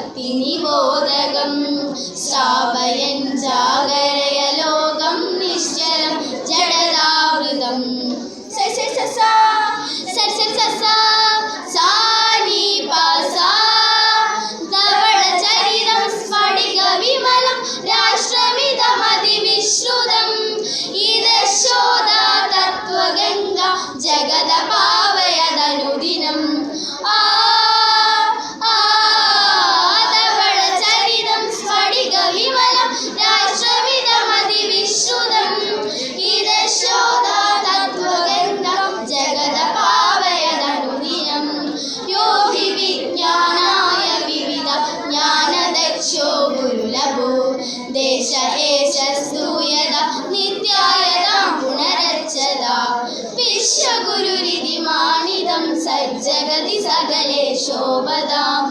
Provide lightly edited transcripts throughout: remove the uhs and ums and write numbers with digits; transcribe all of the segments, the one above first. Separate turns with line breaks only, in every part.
രാഷ്ട്രഭക്തി നിബോധകം ശ്രാവയൻ ജാഗരയ ലോകം നിശ്ചലം ജഡതാവൃതം രാഷ്ട്രമിതമതിവിശ്രുതം ഇതശോദാ തത്വഗംഗ ജഗദപാവയതനുദിനം ധവളചരിതം സ്ഫടികവിമലം രാഷ്ട്രമിതമതിവിശ്രുതം ഇതശോദാ തത്വഗംഗ ജഗദപാവയതനുദിനം യോ ഹി വിജ്ഞാനായ വിവിധ ജ്ഞാനദക്ഷോ ഗുരുലഭോ ദേശ ഏഷ സ്തൂയത നിത്യായതാം പുനരച്ചതാ വിശ്വഗുരുരിതി മാനിതം സജ്ജഗതി സകലേ ശോഭതാം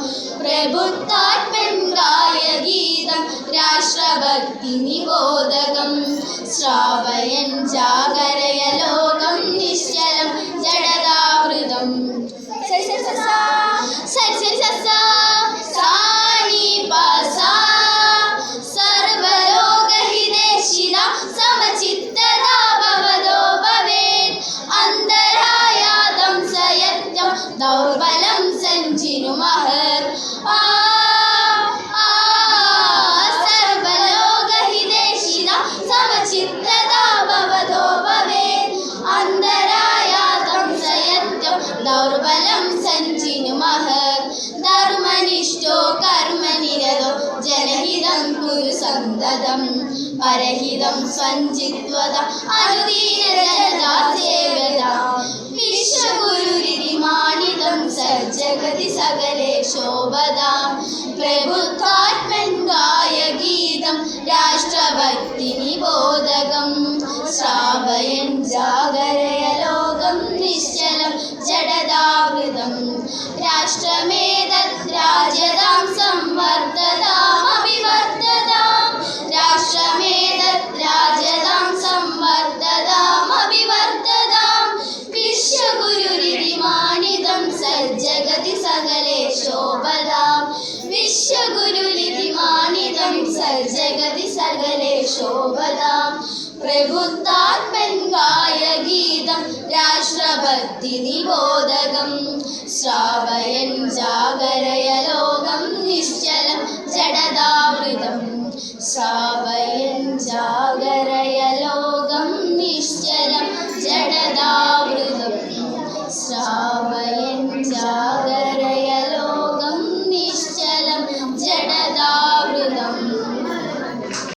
പ്രബുദ്ധാത്മൻ ഗായഗീതം രാഷ്ട്രഭക്തി നിബോധകം ശ്രാവയൻ ജാഗരയ ലോകം നിശ്ചലം ജഡതാവൃതം ദൗർബലം സഞ്ജിനു മഹർ സർവലോകഹിതേശിത സമചിത്തതാ ഭവതോ ഭവേത് അന്തരായാതം സയത്യം ദൗർബലം സഞ്ജിനു മഹർ ധർമ്മനിഷ്ഠോ കർമ്മനിരതോ ജനഹിതം കുരു സന്തതം പരഹിതം സ്വഞ്ചിത്വത അനുദീന ജനതാ സേവത വിശ്വഗുരുരിതി മാനിതം സജ്ജഗതി സകലേ ശോഭതാം പ്രബുദ്ധാത്മൻ ഗായഗീതം രാഷ്ട്രഭക്തി നിബോധകം ശ്രാവയൻ ജാഗരയ ലോകം നിശ്ചലം ജഡതാവൃതം രാഷ്ട്രമേതത് രാജ്യതാം സംവർദ്ധതാം അഭിവർദ്ധതാം രാഷ്ട്രമേതത് രാജ്യതാം സംവർദ്ധതാം അഭിവർദ്ധതാം വിശ്വഗുരുരിതി മാനിതം സജ്ജഗതി സകലേ ശോഭതാം വിശ്വഗുരുരിതി മാനിതം സജ്ജഗതി സകലേ ശോഭതാം പ്രബുദ്ധാത്മൻ ഗായഗീതം രാഷ്ട്രഭക്തി നിബോധകം ശ്രാവയൻ ജാഗരയ ലോകം നിശ്ചലം ജഡതാവൃതം ശ്രാവയൻ